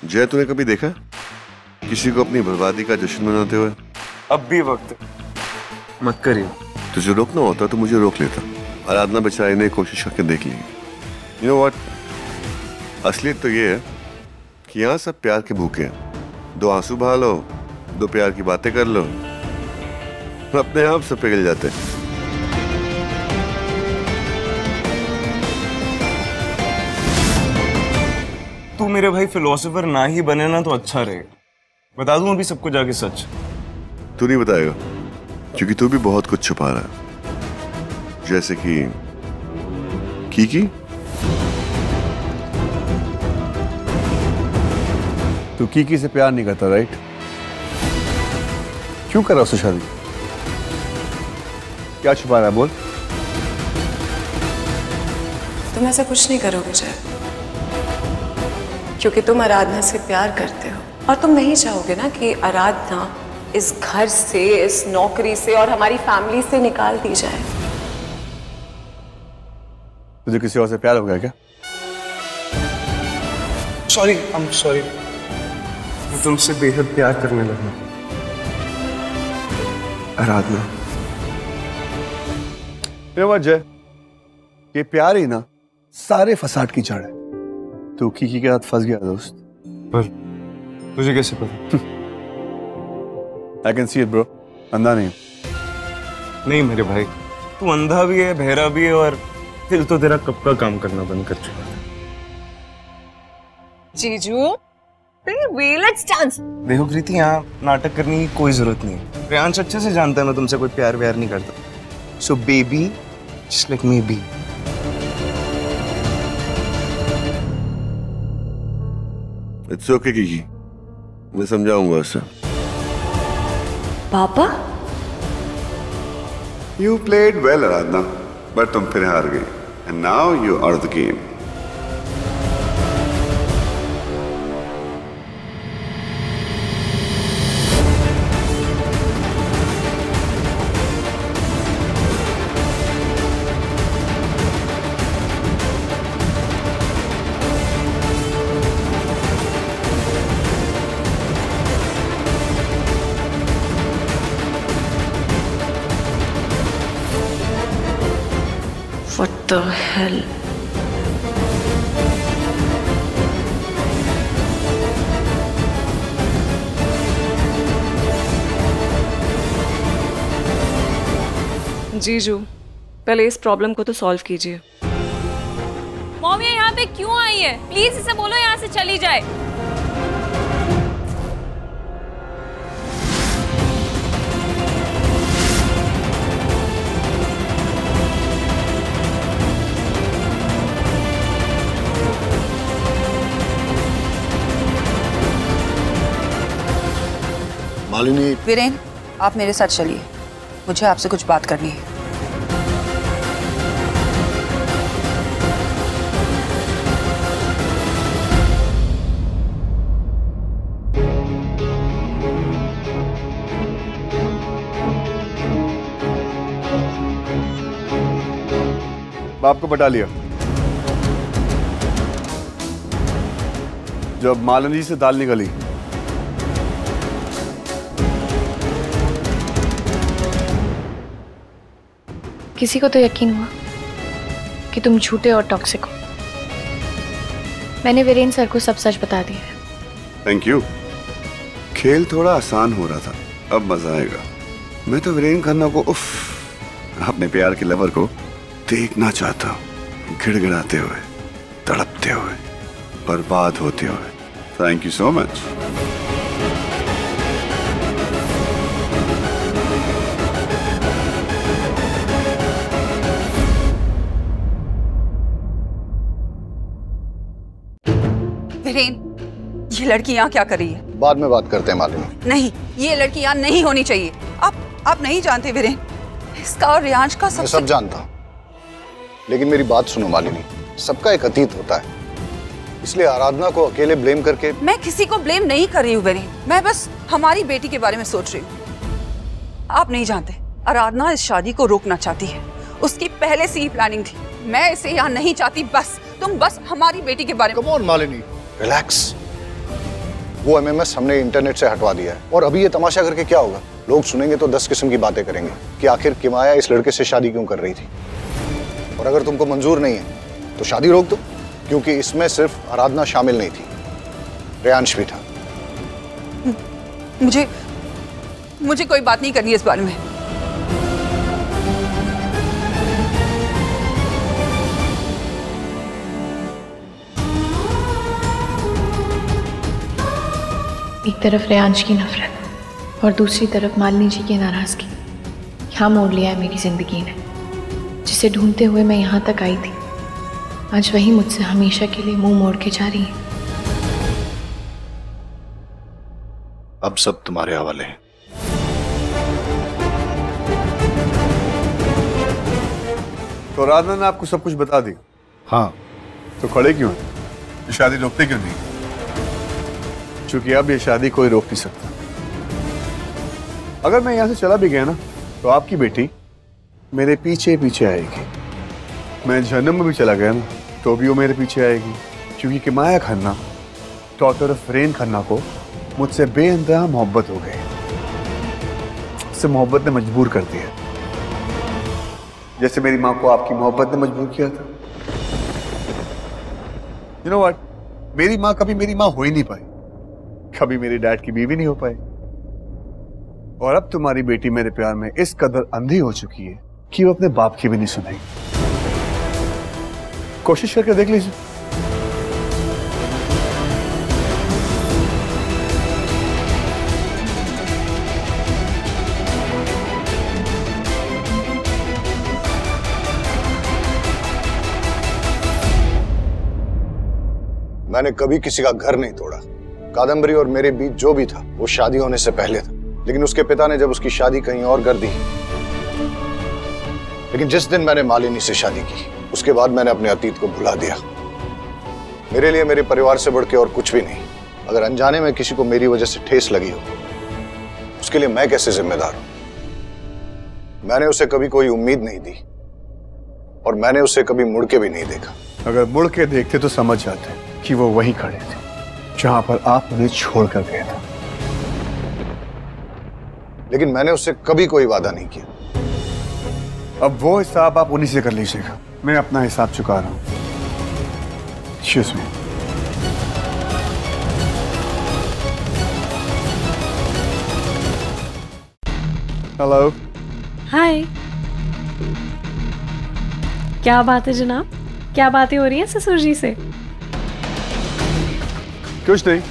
जय, तूने कभी देखा किसी को अपनी बर्बादी का जश्न मनाते हुए? अब भी वक्त मत करिए। तुझे रोकना होता तो मुझे रोक लेता। आराधना बेचारी ने कोशिश करके देख ली। यू नो व्हाट, असलियत तो ये है कि यहाँ सब प्यार के भूखे हैं। 2 आंसू बहा लो, 2 प्यार की बातें कर लो, अपने आप सब पिघल जाते हैं। तू मेरे भाई फिलोसोफर ना ही बने ना तो अच्छा रहेगा। बता दूं अभी सबको जाके सच। तू नहीं बताएगा क्योंकि तू भी बहुत कुछ छुपा रहा है, जैसे कि कीकी। तू कीकी से प्यार नहीं करता, राइट? क्यों कर रहा उससे शादी? क्या छुपा रहा है, बोल। तुम ऐसा कुछ नहीं करोगे जय, क्योंकि तुम आराधना से प्यार करते हो और तुम नहीं चाहोगे ना कि आराधना इस घर से, इस नौकरी से और हमारी फैमिली से निकाल दी जाए। तुझे किसी और से प्यार हो गया क्या? Sorry, I am sorry. मैं तुमसे बेहद प्यार करने लगा। आराधना, जय, ये प्यार ही ना सारे फसाद की जड़ है। तू कीकी के साथ फंस गया दोस्त। पर तुझे कैसे पता? I can see it bro। अंधा नहीं। नहीं मेरे भाई, तू अंधा भी है, बहरा भी है और दिल तो तेरा कब का काम करना बंद कर चुका है। जीजू, लेट्स डांस। देखो कृति, यहाँ नाटक करने की कोई जरूरत नहीं है। प्रियांश अच्छे से जानता है मैं तुमसे कोई प्यार व्यार नहीं करता। So baby, just let me be. It's okay Kiki, मैं समझाऊंगा उसे। पापा? You played well, Aradhana, but तुम फिर हार गई। And now you are the game. What the hell? जीजू, पहले इस प्रॉब्लम को तो सॉल्व कीजिए। मॉम ये यहाँ पे क्यों आई है? प्लीज इसे बोलो यहाँ से चली जाए। मालिनी। वीरेन, आप मेरे साथ चलिए, मुझे आपसे कुछ बात करनी है। बाप को बता लिया। जब मालिनी से दाल निकली किसी को तो यकीन हुआ कि तुम झूठे और टॉक्सिक हो। मैंने वीरेन सर को सब सच बता दिया है। Thank you. खेल थोड़ा आसान हो रहा था, अब मजा आएगा। मैं तो वीरेन खन्ना को अपने प्यार के लवर को देखना चाहता हूँ, गिड़गिड़ाते हुए, तड़पते हुए, बर्बाद होते हुए। Thank you so much. Viren, ये लड़की यहाँ क्या कर रही है? बाद में बात करते हैं मालिनी। नहीं, ये लड़की यहाँ नहीं होनी चाहिए। आप नहीं जानते वीरेन, इसका और रियांश का मैं सब जानता हूँ, लेकिन मेरी बात सुनो मालिनी, सबका एक अतीत होता है, इसलिए आराधना को अकेले ब्लेम करके। मैं किसी को ब्लेम नहीं कर रही हूँ वीरेन, मैं बस हमारी बेटी के बारे में सोच रही हूँ। आप नहीं जानते, आराधना इस शादी को रोकना चाहती है, उसकी पहले से ही प्लानिंग थी। मैं इसे यहाँ नहीं चाहती, बस तुम बस हमारी बेटी के बारे में। Come on Malini, relax. वो एमएमएस हमने इंटरनेट से हटवा दिया है। और अभी ये तमाशा करके क्या होगा? लोग सुनेंगे तो 10 किस्म की बातें करेंगे कि आखिर किमाया इस लड़के से शादी क्यों कर रही थी। और अगर तुमको मंजूर नहीं है तो शादी रोक दो, क्योंकि इसमें सिर्फ आराधना शामिल नहीं थी, रेयांश भी था। मुझे कोई बात नहीं करनी इस बारे में। एक तरफ रेयांश की नफरत और दूसरी तरफ मालिनी जी की नाराजगी, यहाँ मोड़ लिया है मेरी जिंदगी ने। जिसे ढूंढते हुए मैं यहाँ तक आई थी, आज वही मुझसे हमेशा के लिए मुंह मोड़ के जा रही है। अब सब तुम्हारे हवाले हैं। तो आराधना ने आपको सब कुछ बता दी? हाँ। तो खड़े क्यों हैं? ये शादी रोकते क्यों नहीं? क्योंकि अब ये शादी कोई रोक नहीं सकता। अगर मैं यहां से चला भी गया ना, तो आपकी बेटी मेरे पीछे पीछे आएगी। मैं जहन्नम में भी चला गया ना, तो भी वो मेरे पीछे आएगी। क्योंकि Kimaya Khanna, daughter of rain Khanna को मुझसे बेइंतहा मोहब्बत हो गई। उससे मोहब्बत ने मजबूर कर दिया, जैसे मेरी माँ को आपकी मोहब्बत ने मजबूर किया था। You know what? मेरी माँ कभी मेरी माँ हो ही नहीं पाई, कभी मेरे डैड की बीवी नहीं हो पाई। और अब तुम्हारी बेटी मेरे प्यार में इस कदर अंधी हो चुकी है कि वो अपने बाप की भी नहीं सुनेगी। कोशिश करके देख लीजिए। मैंने कभी किसी का घर नहीं तोड़ा। कादम्बरी और मेरे बीच जो भी था वो शादी होने से पहले था, लेकिन उसके पिता ने जब उसकी शादी कहीं और कर दी। लेकिन जिस दिन मैंने मालिनी से शादी की, उसके बाद मैंने अपने अतीत को भुला दिया। मेरे लिए मेरे परिवार से बढ़ के और कुछ भी नहीं। अगर अनजाने में किसी को मेरी वजह से ठेस लगी हो, उसके लिए मैं कैसे जिम्मेदार हूं? मैंने उसे कभी कोई उम्मीद नहीं दी और मैंने उसे कभी मुड़ के भी नहीं देखा। अगर मुड़ के देखते तो समझ जाते कि वो वहीं खड़े थे जहां पर आप उन्हें छोड़कर गए थे। लेकिन मैंने उससे कभी कोई वादा नहीं किया। अब वो हिसाब आप उन्हीं से कर लीजिएगा। मैं अपना हिसाब चुका रहा हूं। Excuse me. हेलो। हाय। क्या बात है जनाब? क्या बातें हो रही हैं ससुर जी से? कुछ नहीं,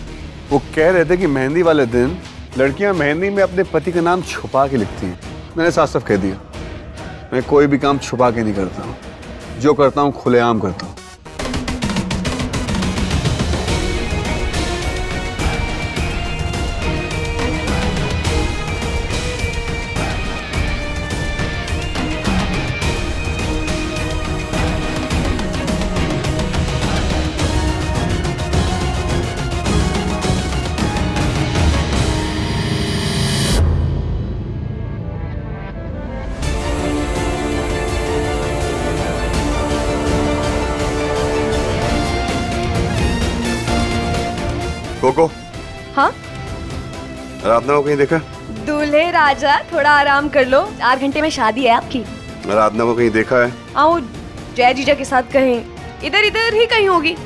वो कह रहे थे कि मेहंदी वाले दिन लड़कियां मेहंदी में अपने पति का नाम छुपा के लिखती हैं। मैंने साफ साफ कह दिया, मैं कोई भी काम छुपा के नहीं करता हूँ। जो करता हूँ खुलेआम करता हूँ। कोको। हाँ? आराधना को कहीं देखा? दूल्हे राजा थोड़ा आराम कर लो, 4 घंटे में शादी है आपकी। आराधना को कहीं देखा है? आओ जय जीजा के साथ कहीं, इधर इधर ही कहीं होगी।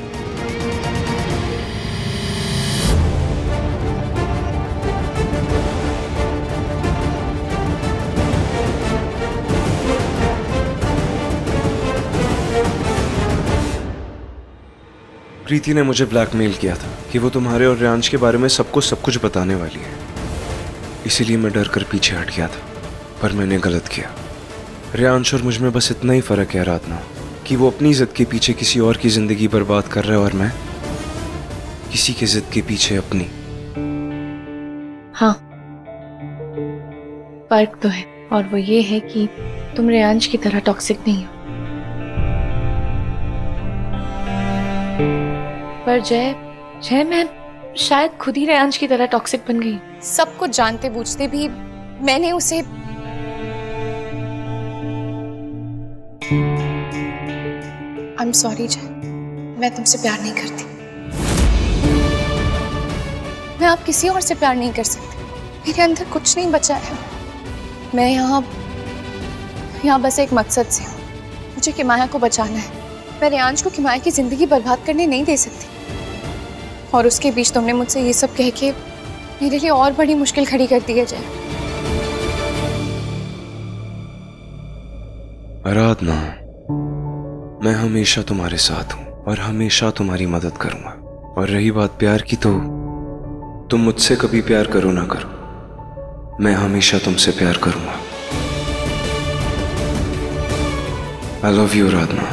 प्रीति ने मुझे ब्लैकमेल किया था कि वो तुम्हारे और रेयांश के बारे में सबको सब कुछ बताने वाली है। इसीलिए मैं डर कर पीछे हट गया था, पर मैंने गलत किया। रेयांश और मुझ में बस इतना ही फर्क है आराधना, कि वो अपनी जिद के पीछे किसी और की जिंदगी बर्बाद कर रहा है और मैं किसी की जिद के पीछे अपनी। हाँ, फर्क तो है, और वो ये है कि तुम रेयांश की तरह टॉक्सिक नहीं हो। पर जय मैं शायद खुद ही रेयांश की तरह टॉक्सिक बन गई। सब कुछ जानते बूझते भी मैंने उसे आई एम सॉरी जय, मैं तुमसे प्यार नहीं करती। मैं आप किसी और से प्यार नहीं कर सकती। मेरे अंदर कुछ नहीं बचा है। मैं यहाँ बस एक मकसद से हूँ, मुझे किमाया को बचाना है। मैं रेयांश को किमाया की जिंदगी बर्बाद करने नहीं दे सकती। और उसके बीच तुमने मुझसे ये सब कह के मेरे लिए और बड़ी मुश्किल खड़ी कर दी है जय। आराधना, मैं हमेशा तुम्हारे साथ हूं और हमेशा तुम्हारी मदद करूंगा। और रही बात प्यार की, तो तुम मुझसे कभी प्यार करो ना करो, मैं हमेशा तुमसे प्यार करूंगा। आई लव यू आराधना।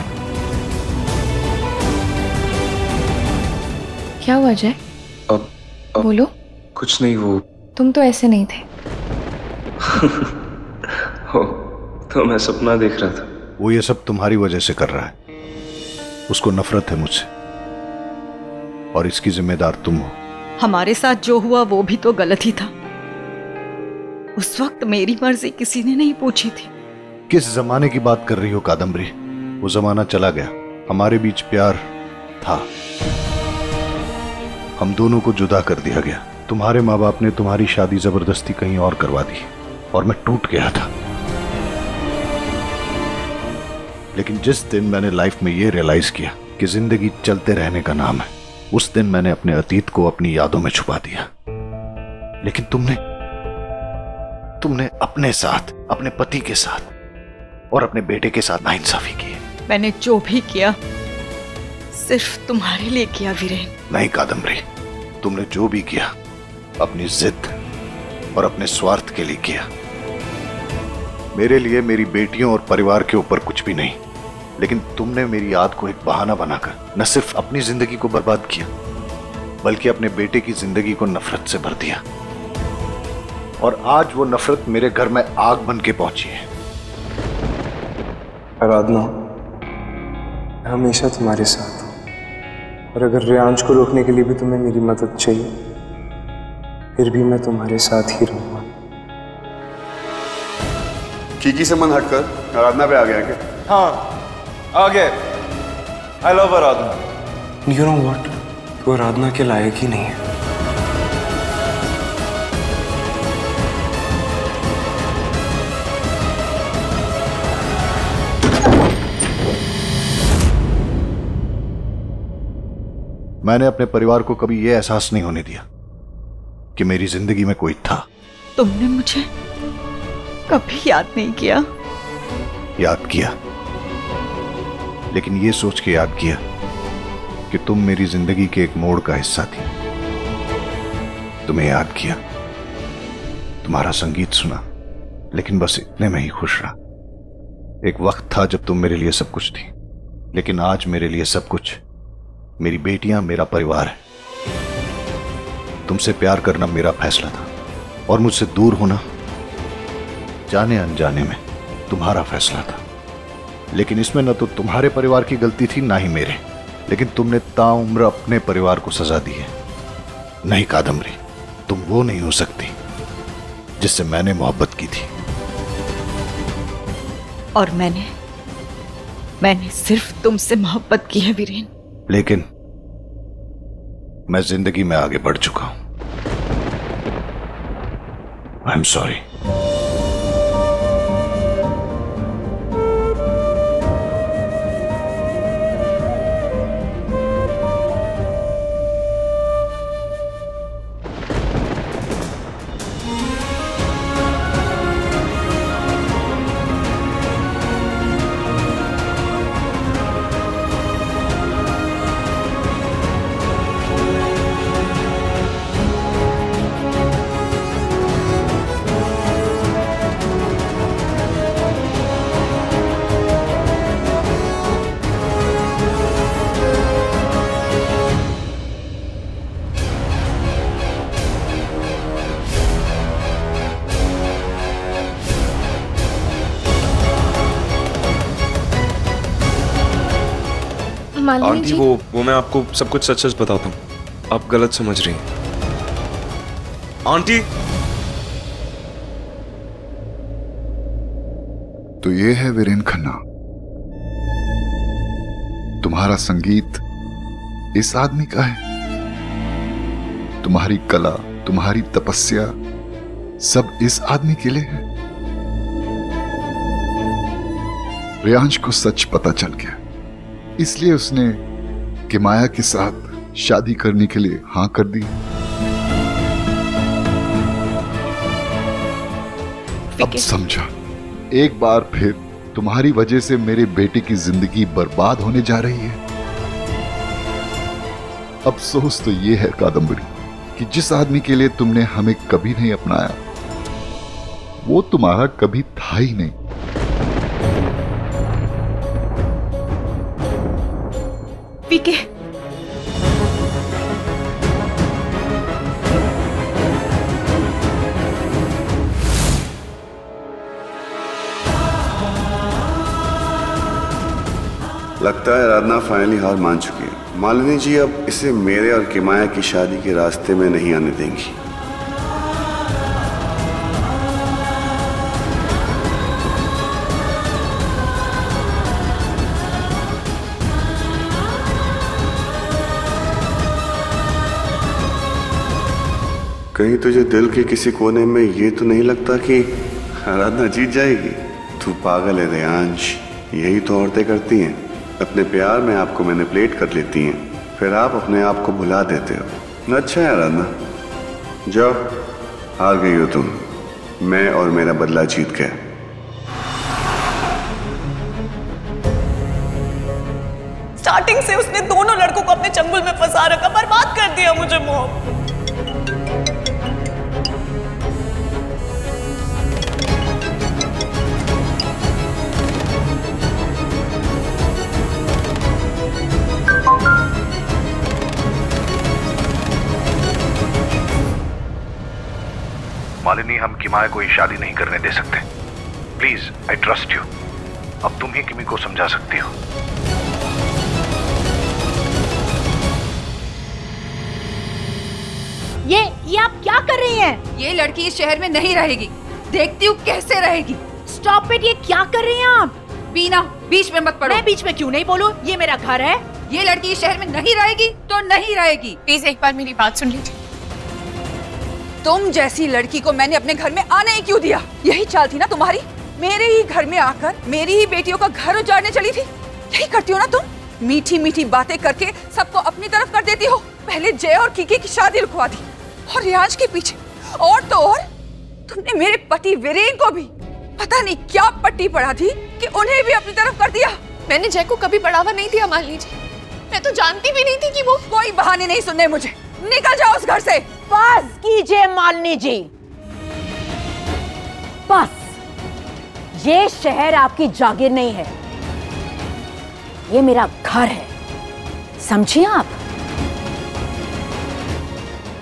क्या हुआ जय? अब बोलो। कुछ नहीं, वो तुम तो ऐसे नहीं थे। हो तो मैं सपना देख रहा था। वो ये सब तुम्हारी वजह से कर रहा है। उसको नफरत है मुझसे और इसकी जिम्मेदार तुम हो। हमारे साथ जो हुआ वो भी तो गलत ही था। उस वक्त मेरी मर्जी किसी ने नहीं पूछी थी। किस जमाने की बात कर रही हो कादम्बरी? वो जमाना चला गया। हमारे बीच प्यार था, हम दोनों को जुदा कर दिया गया। तुम्हारे माँ बाप ने तुम्हारी शादी जबरदस्ती कहीं और करवा दी और मैं टूट गया था। लेकिन जिस दिन मैंने लाइफ में ये रियलाइज किया कि जिंदगी चलते रहने का नाम है, उस दिन मैंने अपने अतीत को अपनी यादों में छुपा दिया। लेकिन तुमने अपने साथ, अपने पति के साथ और अपने बेटे के साथ नाइंसाफी की है। मैंने जो भी किया सिर्फ तुम्हारे लिए किया वीरेन। नहीं कादम्बरी, तुमने जो भी किया अपनी जिद और अपने स्वार्थ के लिए किया। मेरे लिए, मेरी बेटियों और परिवार के ऊपर कुछ भी नहीं। लेकिन तुमने मेरी याद को एक बहाना बनाकर न सिर्फ अपनी जिंदगी को बर्बाद किया, बल्कि अपने बेटे की जिंदगी को नफरत से भर दिया। और आज वो नफरत मेरे घर में आग बन के पहुंची है। आराधना, मैं हमेशा तुम्हारे साथ हूं और अगर रेयांश को रोकने के लिए भी तुम्हें मेरी मदद चाहिए, फिर भी मैं तुम्हारे साथ ही रहूंगा। कीकी से मन हटकर आराधना पे आ गया क्या? हाँ आ गए। I love Aradhana. You know what, तू आराधना के लायक ही नहीं है। मैंने अपने परिवार को कभी यह एहसास नहीं होने दिया कि मेरी जिंदगी में कोई था। तुमने मुझे कभी याद नहीं किया। याद किया, लेकिन ये सोच के याद किया कि तुम मेरी जिंदगी के एक मोड़ का हिस्सा थी। तुम्हें याद किया, तुम्हारा संगीत सुना, लेकिन बस इतने में ही खुश रहा। एक वक्त था जब तुम मेरे लिए सब कुछ थी, लेकिन आज मेरे लिए सब कुछ मेरी बेटियां, मेरा परिवार है। तुमसे प्यार करना मेरा फैसला था और मुझसे दूर होना जाने अनजाने में तुम्हारा फैसला था। लेकिन इसमें न तो तुम्हारे परिवार की गलती थी, ना ही मेरे। लेकिन तुमने ताउम्र अपने परिवार को सजा दी है। नहीं कादम्बरी, तुम वो नहीं हो सकती जिससे मैंने मोहब्बत की थी। और मैंने सिर्फ तुमसे मोहब्बत की है वीरेन। लेकिन मैं जिंदगी में आगे बढ़ चुका हूं। I am sorry. आंटी, वो मैं आपको सब कुछ सच सच बताता हूँ, आप गलत समझ रही हैं। आंटी, तो ये है वीरेन खन्ना। तुम्हारा संगीत इस आदमी का है। तुम्हारी कला, तुम्हारी तपस्या सब इस आदमी के लिए है। रेयांश को सच पता चल गया, इसलिए उसने किमाया के साथ शादी करने के लिए हां कर दी। अब समझा, एक बार फिर तुम्हारी वजह से मेरे बेटे की जिंदगी बर्बाद होने जा रही है। अफसोस तो ये है कादम्बरी कि जिस आदमी के लिए तुमने हमें कभी नहीं अपनाया, वो तुम्हारा कभी था ही नहीं। पीके, लगता है आराधना फाइनली हार मान चुकी है। मालिनी जी अब इसे मेरे और किमाया की शादी के रास्ते में नहीं आने देंगी। कहीं तुझे दिल के किसी कोने में ये तो नहीं लगता कि आराधना जीत जाएगी? तू पागल है रेयांश, यही तो औरतें करती हैं। अपने प्यार में आपको मैनिपुलेट कर लेती हैं, फिर आप अपने आप को भुला देते हो। अच्छा है आराधना, जाओ, हार गई हो तुम, मैं और मेरा बदला जीत गया। स्टार्टिंग से उसने दोनों लड़कों को अपने चंगुल में फंसा रखा, बर्बाद कर दिया मुझे मॉम। मालिनी, हम किमाया को ये शादी नहीं करने दे सकते। Please, I trust you. अब तुम ही किमी को समझा सकती हो। ये आप क्या कर रही हैं? ये लड़की इस शहर में नहीं रहेगी, देखती हूँ कैसे रहेगी। स्टॉप इट, ये क्या कर रही हैं आप? बीना, बीच में मत पड़ो। मैं बीच में क्यों नहीं बोलूं? ये मेरा घर है। ये लड़की इस शहर में नहीं रहेगी तो नहीं रहेगी। प्लीज एक बार मेरी बात सुन लीजिए। तुम जैसी लड़की को मैंने अपने घर में आने ही क्यों दिया? यही चाल थी ना तुम्हारी? मेरे ही घर में आकर मेरी ही बेटियों का घर उजाड़ने चली थी। यही करती हो ना तुम? मीठी मीठी बातें करके सबको अपनी तरफ कर देती हो। पहले जय और कीके की शादी रुकवा दी और रियाज के पीछे, और तो और तुमने मेरे पति वीरेन को भी पता नहीं क्या पट्टी पढ़ा थी कि उन्हें भी अपनी तरफ कर दिया। मैंने जय को कभी बढ़ावा नहीं दिया मालिनी जी। मैं तो जानती भी नहीं थी कि वो। कोई बहाने नहीं सुनने मुझे, निकल जाओ उस घर से। बस कीजिए मालिनी जी, बस। ये शहर आपकी जागीर नहीं है, ये मेरा घर है, समझिए आप?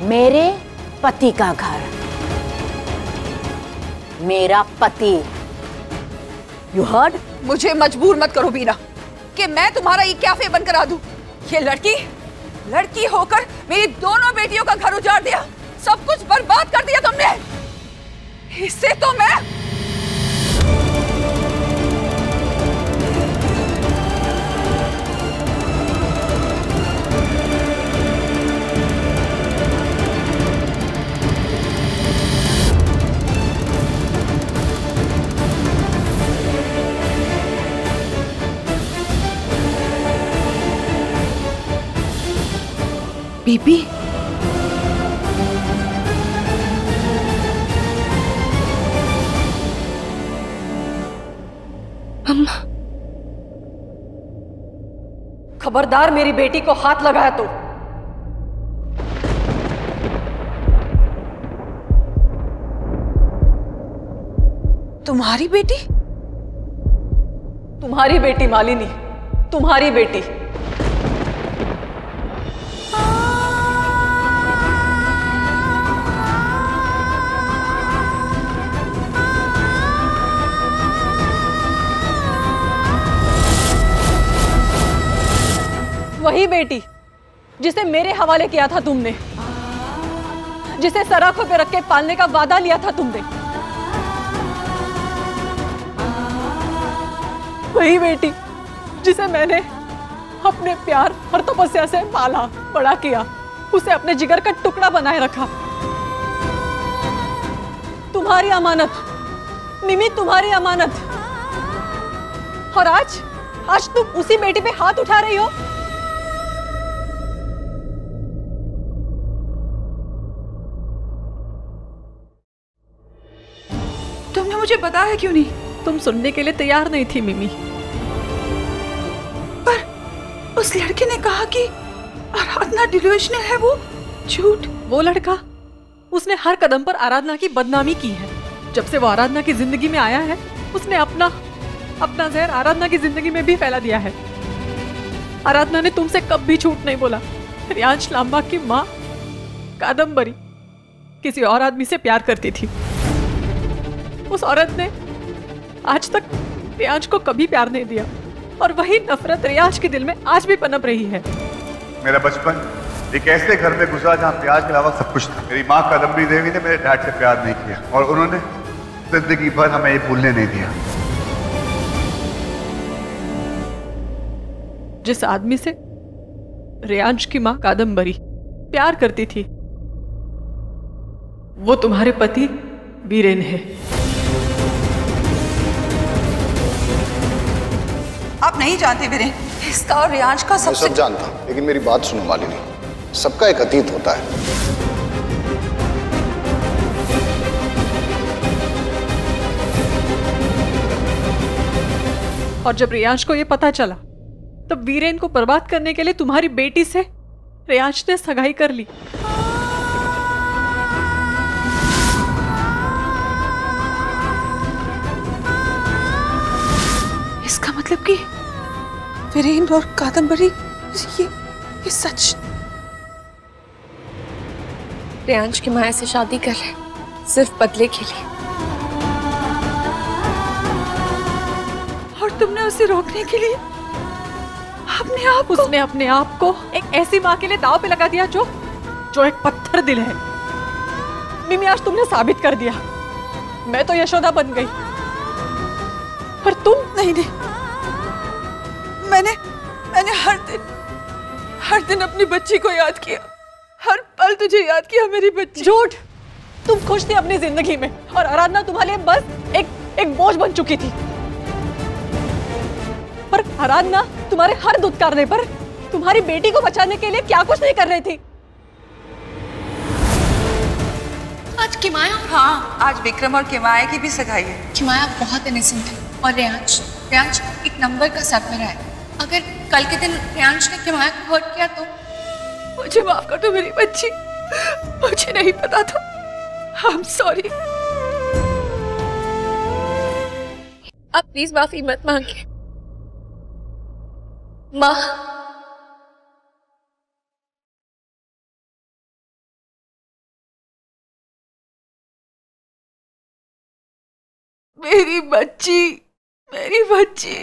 मेरे पति का घर, मेरा पति। You heard? मुझे मजबूर मत करो बीना कि मैं तुम्हारा ये कैफे बंद करा दूं। ये लड़की होकर मेरी दोनों बेटियों का घर उजाड़ दिया, सब कुछ बर्बाद कर दिया तुमने। इससे तो मैं बीबी, अम्मा, खबरदार मेरी बेटी को हाथ लगाया तो। तुम्हारी बेटी? तुम्हारी बेटी मालिनी, तुम्हारी बेटी। वही बेटी जिसे मेरे हवाले किया था तुमने, जिसे सराखों पे रख के पालने का वादा लिया था तुमने। वही बेटी जिसे मैंने अपने प्यार और तपस्या से पाला बड़ा किया। उसे अपने जिगर का टुकड़ा बनाए रखा। तुम्हारी अमानत मिमी, तुम्हारी अमानत। और आज तुम उसी बेटी पे हाथ उठा रही हो। तुमने मुझे बताया क्यों नहीं? तुम सुनने के लिए तैयार नहीं थी मिमी। पर उस लड़के ने कहा कि आराधना डिल्यूशनल है। वो झूठ। वो लड़का, उसने हर कदम पर आराधना की बदनामी की है। जब से वो आराधना की जिंदगी में आया है, उसने अपना जहर आराधना की जिंदगी में भी फैला दिया है। आराधना ने तुमसे कब भी झूठ नहीं बोला। रियांश लांबा की माँ कादम्बरी किसी और आदमी से प्यार करती थी। उस औरत ने आज तक रियांश को कभी प्यार नहीं दिया, और वही नफरत रियांश के दिल में आज भी पनप रही है। मेरा बचपन एक ऐसे घर में गुजरा जहाँ प्यार के अलावा सब कुछ था। मेरी माँ कादम्बरी देवी ने मेरे डैड से प्यार नहीं किया, और उन्होंने जिंदगी भर हमें ये भूलने नहीं दिया। जिस आदमी से रियांश की माँ कादम्बरी प्यार करती थी, वो तुम्हारे पति वीरेन है। आप नहीं जानते वीरेन, इसका और रियांश का मैं सबसे। सब जानता हूं, लेकिन मेरी बात सुनो मालिनी। सबका एक अतीत होता है। और जब रियांश को यह पता चला, तब वीरेन को बर्बाद करने के लिए तुम्हारी बेटी से रियांश ने सगाई कर ली। इसका मतलब कि वीरेन और कादम्बरी ये सच। रियांश की माया से शादी कर रहे, सिर्फ बदले के लिए। और तुमने उसे रोकने के लिए उसने अपने आप को एक ऐसी माँ के लिए दांव पे लगा दिया जो एक पत्थर दिल है। मिमी, आज तुमने साबित कर दिया। मैं तो यशोदा बन गई, पर तुम नहीं। मैंने हर दिन अपनी बच्ची को याद किया। हर पल तुझे याद किया मेरी बच्ची। झूठ। तुम खुश थी अपनी जिंदगी में, और आराधना तुम्हारे लिए बस एक बोझ बन चुकी थी। पर आराधना तुम्हारे हर दुत्कारने पर तुम्हारी बेटी को बचाने के लिए क्या कुछ नहीं कर रही थी। आज किमाया, हाँ, आज विक्रम और किमाया की भी सगाई है। किमाया बहुत इनोसेंट है, और रियांश एक नंबर का सरपरा है। अगर कल के दिन रियांश ने किमाया को हर्ट किया तो मुझे माफ कर दो मेरी बच्ची, मुझे नहीं पता था। I am sorry. आप प्लीज माफी मत मांगिए माँ। मेरी बच्ची, मेरी बच्ची।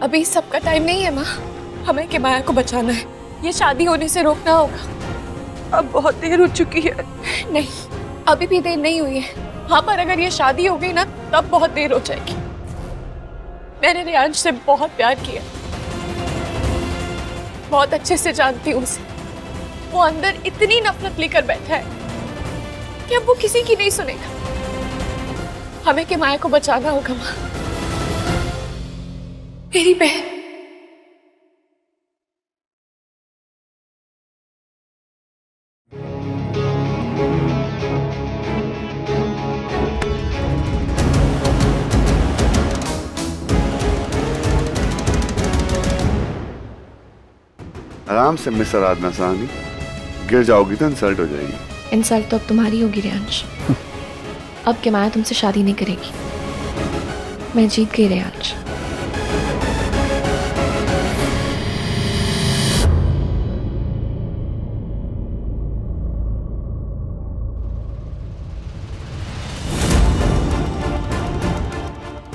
अभी सबका टाइम नहीं है माँ। हमें किमाया को बचाना है। ये शादी होने से रोकना होगा। अब बहुत देर हो चुकी है। नहीं, अभी भी देर नहीं हुई है। हाँ, पर अगर ये शादी हो गई ना, तब बहुत देर हो जाएगी। मैंने रियांश से बहुत प्यार किया, बहुत अच्छे से जानती हूँ उसे। वो अंदर इतनी नफरत लेकर बैठा है कि अब वो किसी की नहीं सुनेगा। हमें किमाया को बचाना होगा माँ। मेरी बहन। आराम से मिस आराधना साहनी, गिर जाओगी तो इंसल्ट हो जाएगी। इंसल्ट तो अब तुम्हारी होगी रियांश। अब किमाया तुमसे शादी नहीं करेगी। मैं जीत गई रियांश।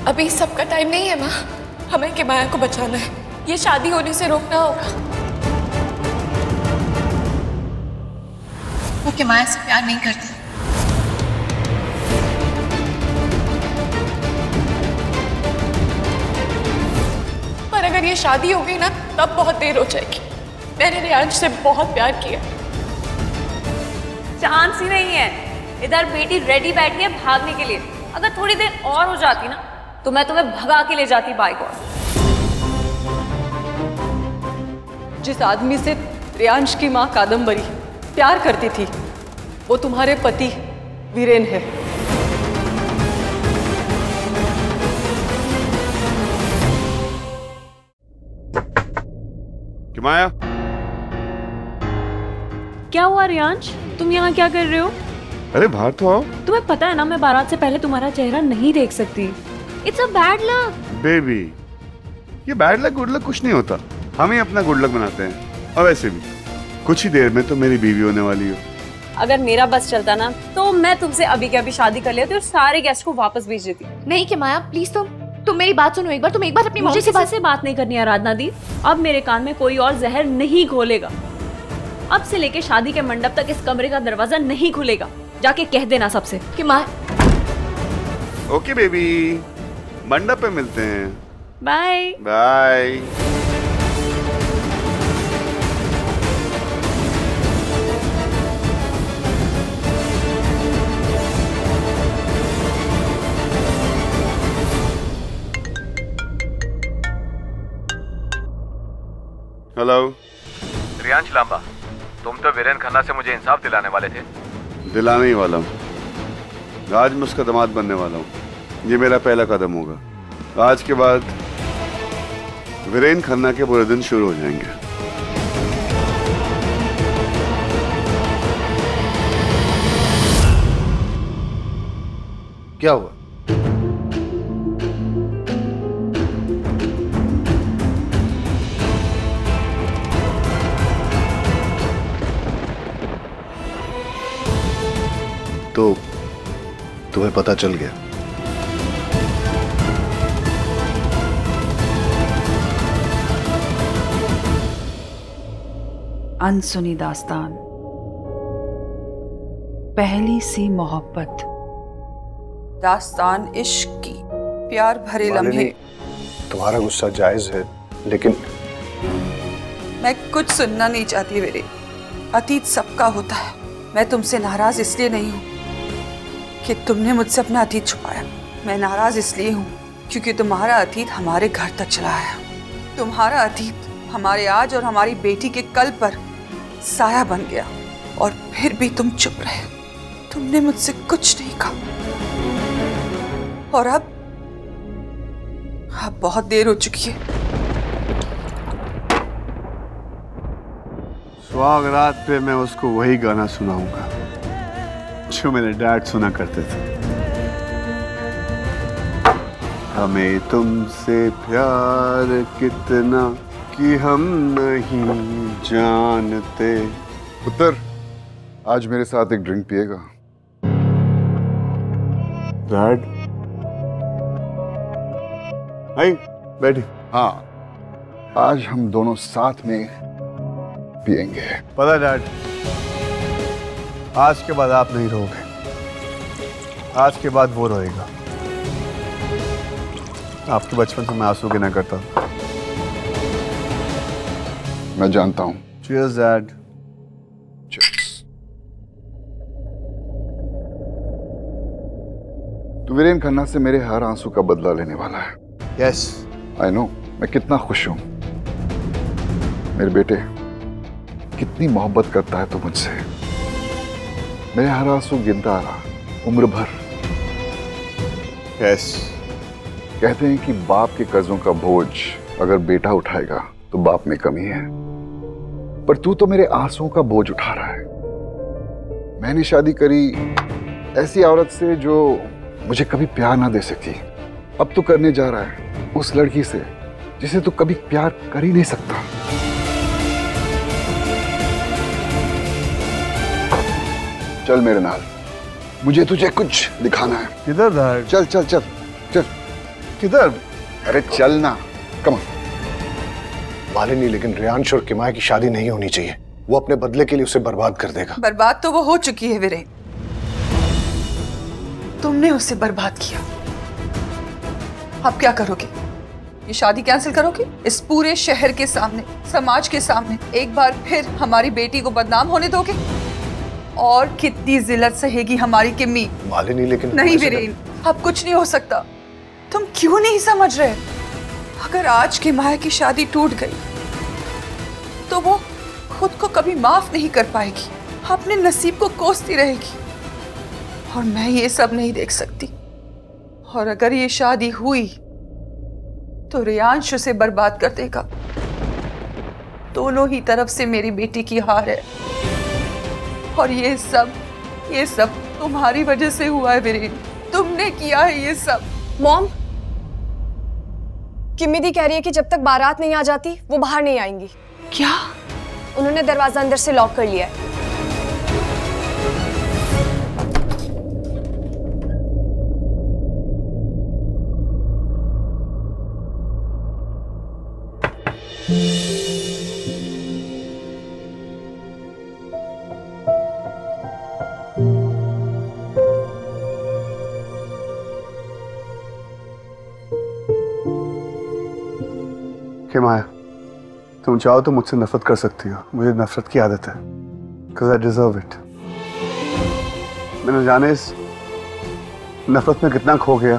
अभी सबका टाइम नहीं है माँ। हमें किमाया को बचाना है। ये शादी होने से रोकना होगा। वो किमाया से प्यार नहीं करता। अगर ये शादी हो गई ना तब बहुत देर हो जाएगी। मैंने रियांश से बहुत प्यार किया। चांस ही नहीं है। इधर बेटी रेडी बैठी है भागने के लिए। अगर थोड़ी देर और हो जाती ना तो मैं तुम्हें भगा के ले जाती बाइक और। जिस आदमी से रियांश की माँ कादम्बरी प्यार करती थी वो तुम्हारे पति वीरेन है। माया, क्या हुआ रियांश? तुम यहाँ क्या कर रहे हो? अरे बाहर तो आओ। तुम्हें पता है ना मैं बारात से पहले तुम्हारा चेहरा नहीं देख सकती। It's a bad luck. Baby, ये बैड लक गुड लक कुछ नहीं होता, हम ही अपना गुड लक बनाते हैं। और वैसे भी कुछ ही देर में तो मेरी बीवी होने वाली हो। अगर मेरा बस चलता ना तो मैं तुमसे अभी के अभी शादी कर लेती और सारे गेस्ट को वापस भेज देती। नहीं कि माया प्लीज तुम मेरी बात सुनो एक बार। तुम एक बार अपनी मम्मी से बात नहीं करनी है आराधना दी। अब मेरे कान में कोई और जहर नहीं घोलेगा। अब से लेके शादी के मंडप तक इस कमरे का दरवाजा नहीं खुलेगा। जाके कह देना सबसे कि माँ। ओके बेबी, मंडप पे मिलते हैं। Bye bye. Hello Riyansh Lamba, तुम तो वीरेन खन्ना से मुझे इंसाफ दिलाने वाले थे। दिलाने ही वाला हूँ। आज मैं उसका दामाद बनने वाला हूँ। ये मेरा पहला कदम होगा। आज के बाद वीरेन खन्ना के बुरे दिन शुरू हो जाएंगे। क्या हुआ? तो तुम्हें पता चल गया? अनसुनी दास्तान, पहली सी मोहब्बत, दास्तान इश्क की, प्यार भरे लम्हे। तुम्हारा गुस्सा जायज है, लेकिन मैं कुछ सुनना नहीं चाहती वीरे। अतीत सबका होता है। मैं तुमसे नाराज इसलिए नहीं हूँ कि तुमने मुझसे अपना अतीत छुपाया। मैं नाराज इसलिए हूँ क्योंकि तुम्हारा अतीत हमारे घर तक चला आया। तुम्हारा अतीत हमारे आज और हमारी बेटी के कल पर साया बन गया और फिर भी तुम चुप रहे। तुमने मुझसे कुछ नहीं कहा और अब बहुत देर हो चुकी है। सुहागरात पे मैं उसको वही गाना सुनाऊंगा जो मेरे डैड सुना करते थे। हमें तुमसे प्यार कितना कि हम नहीं जानते। पुत्र, आज मेरे साथ एक ड्रिंक पिएगा? डैड, आई बैठी। हाँ, आज हम दोनों साथ में पिएंगे। पता डैड, आज के बाद आप नहीं रहोगे। आज के बाद वो रहेगा। आपके बचपन से मैं आंसू गिना करता हूँ। मैं जानता हूँ। Cheers, Dad. Cheers. तू वीरेन खन्ना से मेरे हर आंसू का बदला लेने वाला है। Yes. I know. मैं कितना खुश हूँ। मेरे बेटे, कितनी मोहब्बत करता है तू मुझसे। मेरे हर आंसू गिनता रहा उम्र भर। Yes. कहते हैं कि बाप के कर्जों का बोझ अगर बेटा उठाएगा तो बाप में कमी है, पर तू तो मेरे आंसुओं का बोझ उठा रहा है। मैंने शादी करी ऐसी औरत से जो मुझे कभी प्यार ना दे सकी। अब तू करने जा रहा है उस लड़की से जिसे तू कभी प्यार कर ही नहीं सकता। चल मेरे नाल, मुझे तुझे कुछ दिखाना है। किधर डैड? चल चल चल चल। किधर? अरे चल ना, कम ऑन। मालिनी, लेकिन रियांश और किमाया की शादी नहीं होनी चाहिए। वो अपने बदले के लिए उसे बर्बाद कर देगा। बर्बाद तो वो हो चुकी है वीरेन। तुमने उसे बर्बाद किया। अब क्या करोगे? ये शादी कैंसिल करोगे? इस पूरे शहर के सामने, समाज के सामने एक बार फिर हमारी बेटी को बदनाम होने दोगे? और कितनी जिल्लत सहेगी हमारी किम्मी? मालिनी लेकिन नहीं वीरेन, अब कुछ नहीं हो सकता। तुम क्यों नहीं समझ रहे? अगर आज की माया की शादी टूट गई तो वो खुद को कभी माफ नहीं कर पाएगी, अपने नसीब को कोसती रहेगी। और मैं ये सब नहीं देख सकती। और अगर ये शादी हुई तो रियांश उसे बर्बाद कर देगा। दोनों ही तरफ से मेरी बेटी की हार है। और ये सब तुम्हारी वजह से हुआ है वीरेन। तुमने किया है ये सब। मॉम, किम्मी दी कह रही है कि जब तक बारात नहीं आ जाती वो बाहर नहीं आएंगी। क्या? उन्होंने दरवाजा अंदर से लॉक कर लिया है। कि माया, तुम चाहो तो मुझसे नफरत कर सकती हो। मुझे नफरत की आदत है, because I deserve it। मैंने जाने इस नफरत में कितना खो गया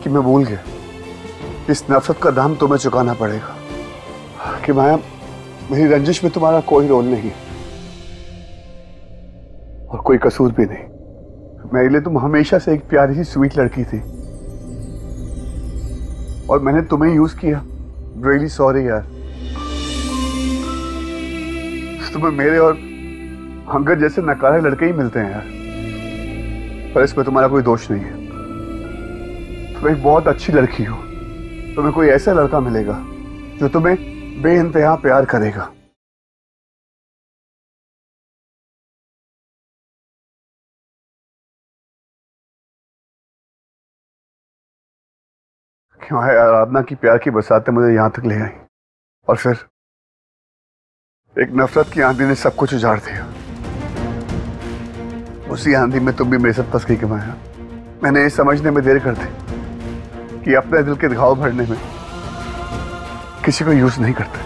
कि मैं भूल गया। इस नफरत का दाम तुम्हें चुकाना पड़ेगा। कि माया, मेरी रंजिश में तुम्हारा कोई रोल नहीं और कोई कसूर भी नहीं। मेरे लिए तुम हमेशा से एक प्यारी सी स्वीट लड़की थी और मैंने तुम्हें यूज किया। रियली सॉरी यार। तुम्हें मेरे और अंगद जैसे नकारे लड़के ही मिलते हैं यार, पर इसमें तुम्हारा कोई दोष नहीं है। तुम एक बहुत अच्छी लड़की हो। तुम्हें कोई ऐसा लड़का मिलेगा जो तुम्हें बेइंतहा प्यार करेगा। क्यों है आराधना की प्यार की बरसातें मुझे यहां तक ले आई और फिर एक नफरत की आंधी ने सब कुछ उजाड़ दिया। उसी आंधी में तुम भी मेरे साथ फंस गई। माया, मैंने ये समझने में देर कर दी कि अपने दिल के घाव भरने में किसी को यूज नहीं करते।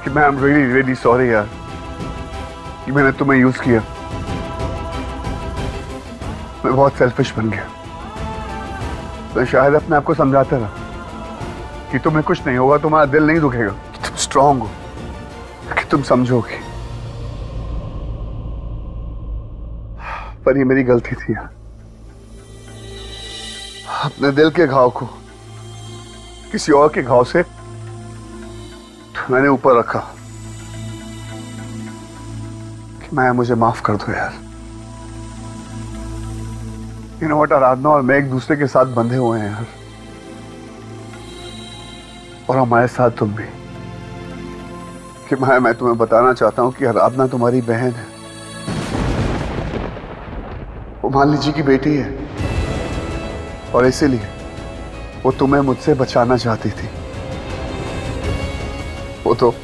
कि मैं I'm really really sorry यार कि मैंने तुम्हें यूज किया। मैं बहुत सेल्फिश बन गया। तो शायद अपने आप को समझाता रहा कि तुम्हें कुछ नहीं होगा, तुम्हारा दिल नहीं दुखेगा, कि तुम स्ट्रांग हो, कि तुम समझोगे। पर ये मेरी गलती थी यार। अपने दिल के घाव को किसी और के घाव से मैंने ऊपर रखा। कि मैं मुझे माफ कर दो यार। You know what, आराधना और मैं एक दूसरे के साथ बंधे हुए हैं यार, और हमारे साथ तुम भी। कि मैं तुम्हें बताना चाहता हूं कि आराधना तुम्हारी बहन है, वो मालिनी जी की बेटी है, और इसीलिए वो तुम्हें मुझसे बचाना चाहती थी। वो तो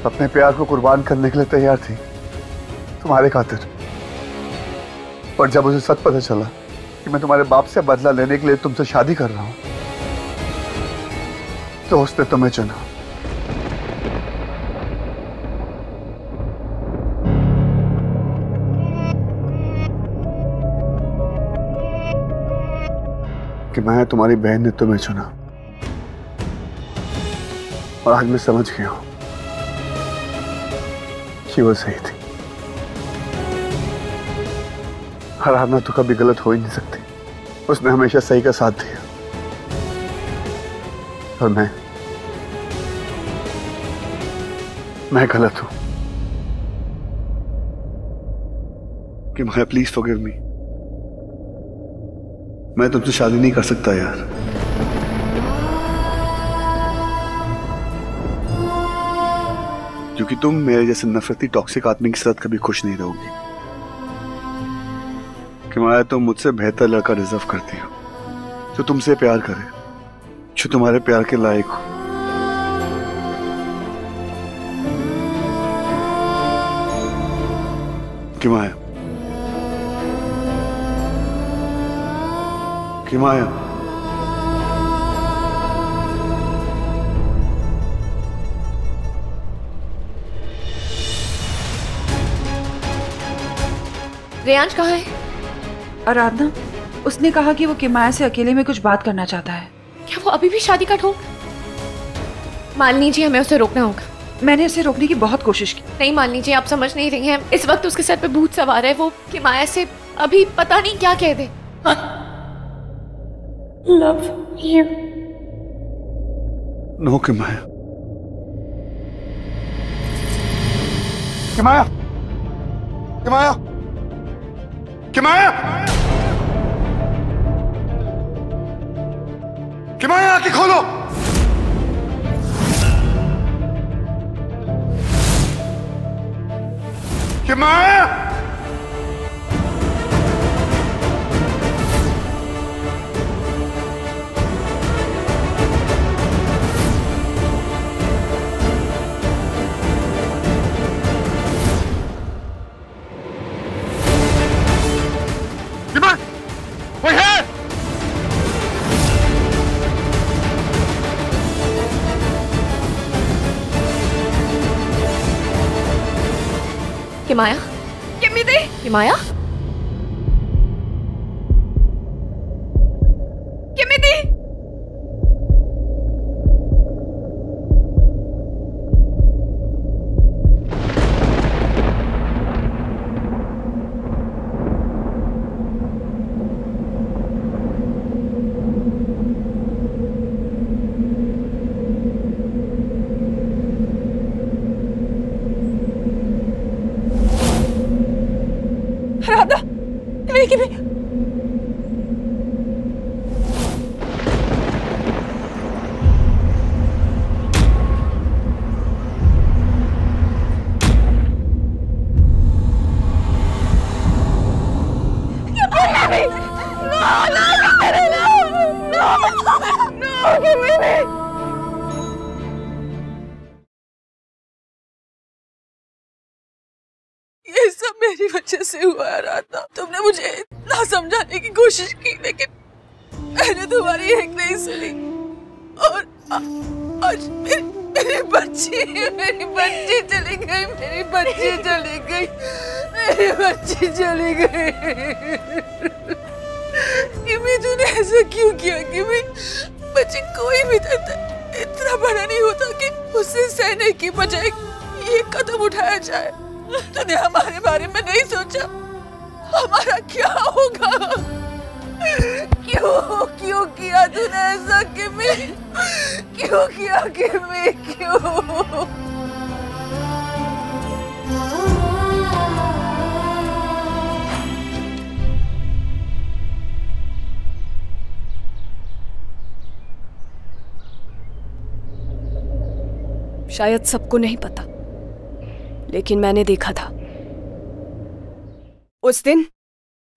अपने प्यार को कुर्बान करने के लिए तैयार थी तुम्हारे खातिर। पर जब उसे सच पता चला कि मैं तुम्हारे बाप से बदला लेने के लिए तुमसे शादी कर रहा हूं, तो उसने तुम्हें चुना। कि मैं तुम्हारी बहन ने तुम्हें चुना, और आज मैं समझ गया हूं कि वो सही थी। आराधना तो कभी गलत हो ही नहीं सकती। उसने हमेशा सही का साथ दिया, और मैं गलत हूं। कि माया, प्लीज फॉरगिव मी। मैं तुमसे शादी नहीं कर सकता यार। क्योंकि तुम मेरे जैसे नफरती टॉक्सिक आदमी के साथ कभी खुश नहीं रहोगी। कि माया, तुम मुझसे बेहतर लड़का डिजर्व करती हो, जो तुमसे प्यार करे, जो तुम्हारे प्यार के लायक हो। कि माया, कि माया, रेयांश कहाँ है? आराधना, उसने कहा कि वो किमाया से अकेले में कुछ बात करना चाहता है। क्या वो अभी भी शादी का ठोक? मालिनी जी, हमें उसे रोकना होगा। मैंने उसे रोकने की बहुत कोशिश की। नहीं मालिनी जी, आप समझ नहीं रही हैं। इस वक्त उसके सर पे भूत सवार है। वो किमाया से अभी पता नहीं क्या कह दे। Love you. No Kimaya. Kimaya, Kimaya, Kimaya, Kimaya, आंखें खोलो। किमाया, किमाया, किमिदी, किमाया, किमिदी। राधा, किमी। ये सब मेरी वजह से हुआ है राधा। तुमने मुझे इतना समझाने की कोशिश की, लेकिन मैंने तुम्हारी एक नहीं सुनी। और आज मेरी बच्ची चली गई, मेरी बच्ची चली गई, मेरी बच्ची चली गई। किमी, तूने ऐसा क्यों किया? किमी, बच्ची कोई भी इतना बड़ा नहीं होता कि उससे सहने की बजाय ये कदम उठाया जाए। तूने हमारे बारे में नहीं सोचा, हमारा क्या होगा? क्यों किया तूने ऐसा किमी? क्यों किया किमी? क्यों? शायद सबको नहीं पता, लेकिन मैंने देखा था। उस दिन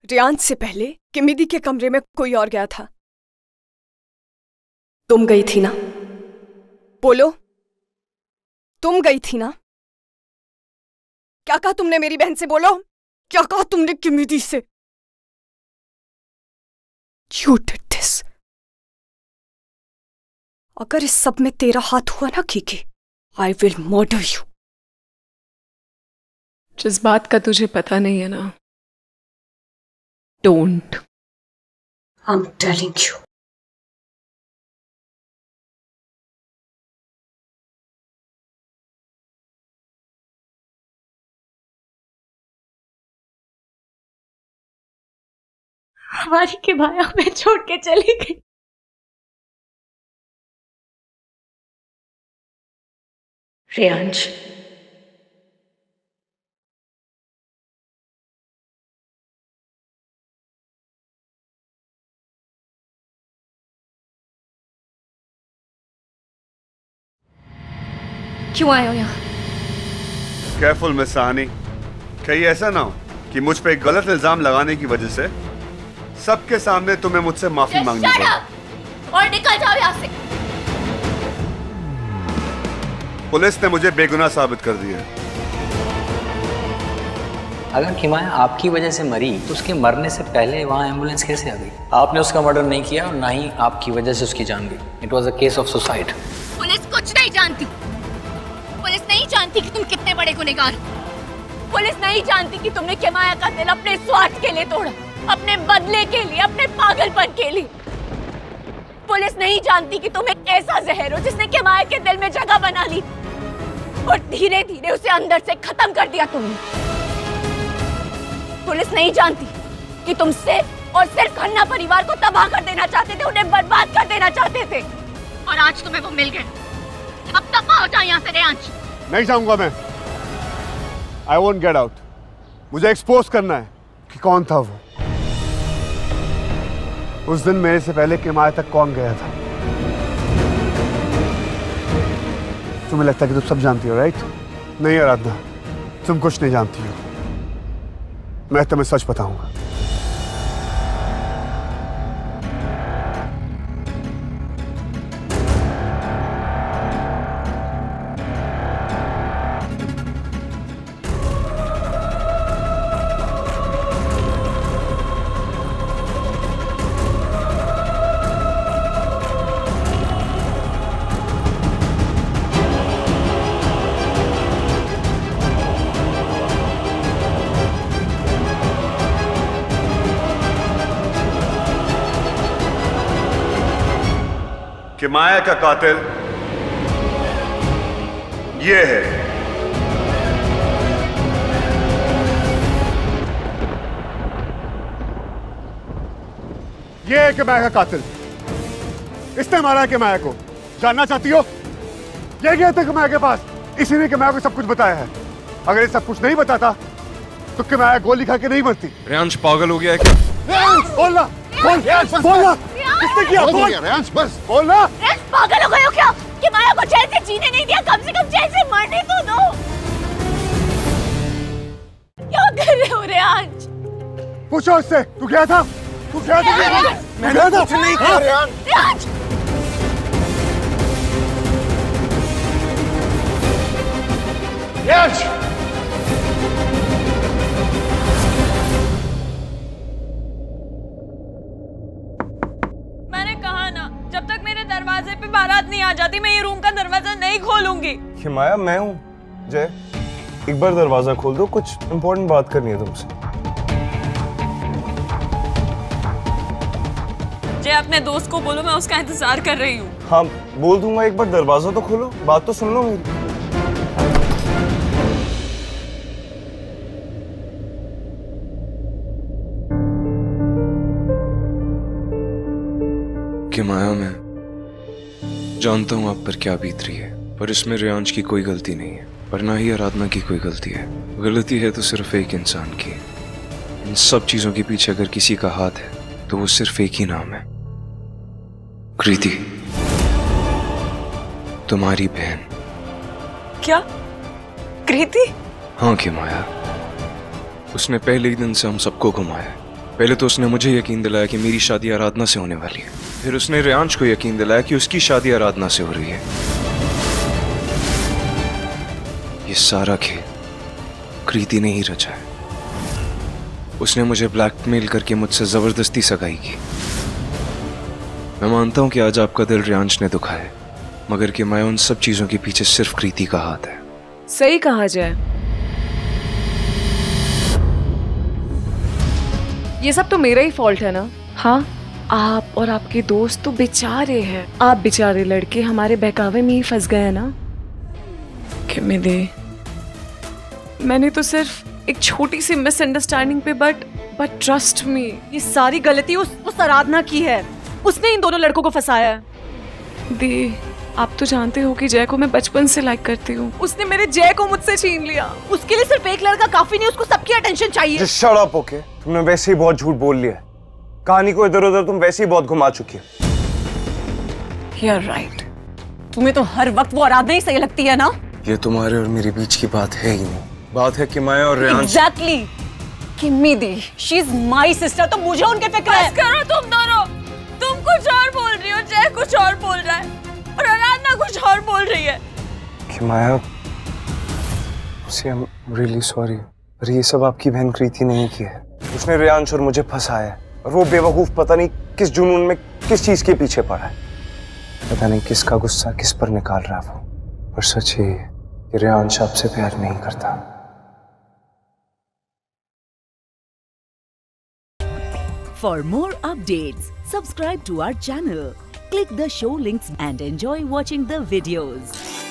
रियांश से पहले किमिदी के कमरे में कोई और गया था। तुम गई थी ना? बोलो, तुम गई थी ना? क्या कहा तुमने मेरी बहन से? बोलो, क्या कहा तुमने किमिदी से? You did this. अगर इस सब में तेरा हाथ हुआ ना Kiki, I will murder you. जिस बात का तुझे पता नहीं है ना, डोंट। I'm telling you. हमारी किमाया हमें छोड़ के चली गई। रेयांश, क्यों आए हो यहाँ? केयरफुल मिस साहनी, कहीं ऐसा ना हो कि मुझ पे एक गलत इल्जाम लगाने की वजह से सबके सामने तुम्हें मुझसे माफी मांगनी पड़े। और निकल जाओ यहाँ से। पुलिस ने मुझे बेगुनाह साबित कर दिया। अगर किमाया आपकी वजह से मरी तो उसके मरने से पहले वहाँ एम्बुलेंस कैसे आ गई? आपने उसका मर्डर नहीं किया और ना ही आपकी वजह से उसकी जान गई। It was a case of suicide. Police कुछ नहीं जानती। पुलिस नहीं जानती कि तुम कितने बड़े गुनहगार हो। पुलिस पुलिस नहीं जानती कि तुमने किमाया का दिल अपने स्वार्थ के लिए तोड़ा, अपने बदले के लिए, अपने पागलपन के लिए। पुलिस नहीं जानती कि तुम एक ऐसा जहर हो जिसने किमाया के दिल में जगह बना ली और धीरे धीरे उसे अंदर से खत्म कर दिया तुमने। पुलिस नहीं जानती कि तुम सिर्फ और सिर्फ खन्ना परिवार को तबाह कर देना चाहते थे, उन्हें बर्बाद कर देना चाहते थे, और आज तुम्हें वो मिल गए। अब दफा हो जाओ यहाँ से रेयांश। नहीं जाऊंगा मैं। I won't get out। मुझे एक्सपोज करना है कि कौन था वो। उस दिन मेरे से पहले किमाया तक कौन गया था। तुम्हें लगता है कि तुम सब जानती हो, राइट? नहीं आराधना, तुम कुछ नहीं जानती हो। मैं तुम्हें सच बताऊंगा। किमाया का कातिल ये है। ये है किमाया का कातिल। इसने मारा किमाया को। जानना चाहती हो? ये गया था किमाया के पास, इसी ने किमाया को सब कुछ बताया है। अगर ये सब कुछ नहीं बताता तो किमाया गोली खा के नहीं मरती। रेयांश पागल हो गया है क्या? बोलना, बोलना, किसने किया? बोल रेयांश, बस बोलना। पागल हो गए हो क्या? किमाया को जेल से जीने नहीं दिया, कम से कम जेल से मरने तो दो। क्या कर रहे हो रेयांश? पूछो उससे, तू गया था? तू गया था? मैंने कुछ नहीं किया रेयांश। रेयांश, दरवाजे पे बारात नहीं आ जाती, मैं ये रूम का दरवाजा नहीं खोलूंगी। किमाया, मैं हूँ जय, एक बार दरवाजा खोल दो, कुछ इंपॉर्टेंट बात करनी है तुमसे। जय, अपने दोस्त को बोलो मैं उसका इंतजार कर रही हूँ। हाँ बोल दूंगा, एक बार दरवाजा तो खोलो, बात तो सुन लो मेरी। किमाया, मैं जानता हूं आप पर क्या बीत रही है, पर इसमें रेयांश की कोई गलती नहीं है, पर ना ही आराधना की कोई गलती है। गलती है तो सिर्फ एक इंसान की। इन सब चीजों के पीछे अगर किसी का हाथ है तो वो सिर्फ एक ही नाम है, कृति, तुम्हारी बहन। क्या? कृति? हाँ किमाया, उसने पहले ही दिन से हम सबको घुमाया। पहले तो उसने मुझे यकीन दिलाया कि मेरी शादी आराधना से होने वाली है, फिर उसने रेयांश को यकीन दिलाया कि उसकी शादी आराधना से हो रही है। ये सारा खेल कृति ने ही रचा है। उसने मुझे ब्लैकमेल करके मुझसे जबरदस्ती सगाई की। मैं मानता हूं कि आज आपका दिल रेयांश ने दुखा है, मगर कि मैं उन सब चीजों के पीछे सिर्फ कृति का हाथ है। सही कहा जाए, ये सब तो मेरा ही फॉल्ट है ना। हाँ, आप और आपके दोस्त तो बेचारे हैं। आप बेचारे लड़के हमारे बहकावे में ही फंस गए हैं ना। किमिदे, मैंने तो सिर्फ एक छोटी सी मिसअंडरस्टैंडिंग पे बट ट्रस्ट मी, ये सारी गलती उस आराधना की है। उसने इन दोनों लड़कों को फंसाया है। दी, आप तो जानते हो कि जय को मैं बचपन से लाइक करती हूँ। उसने मेरे जय को मुझसे छीन लिया। उसके लिए सिर्फ एक लड़का काफी नहीं, उसको सबकी अटेंशन चाहिए। Just shut up, okay? तुमने वैसे ही बहुत झूठ बोल लिया है। कहानी को इधर उधर तुम वैसे ही बहुत घुमा चुकी हो। You're right. तुम्हें तो हर वक्त वो आराधना ही सही लगती है ना। ये तुम्हारे और मेरे बीच की बात है ही नहीं, बात है किमाया और Reyansh. Exactly. Kimmi the, she is my sister, तो मुझे उनके फिक्र है। बस करो तुम दोनों, तुम कुछ और बोल रही हो, जय कुछ और बोल रहा है और आराधना कुछ और बोल रही है। किमाया, I'm really sorry, पर ये सब आपकी बहन कृति नहीं की है। उसने रेयांश और मुझे फंसाया है, और वो बेवकूफ पता नहीं किस जुनून में किस चीज के पीछे पड़ा है। पता नहीं किसका गुस्सा किस पर निकाल रहा है वो। पर सच है कि रेयांश आपसे प्यार नहीं करता। For more updates, subscribe to our channel, click the show links and enjoy watching the videos.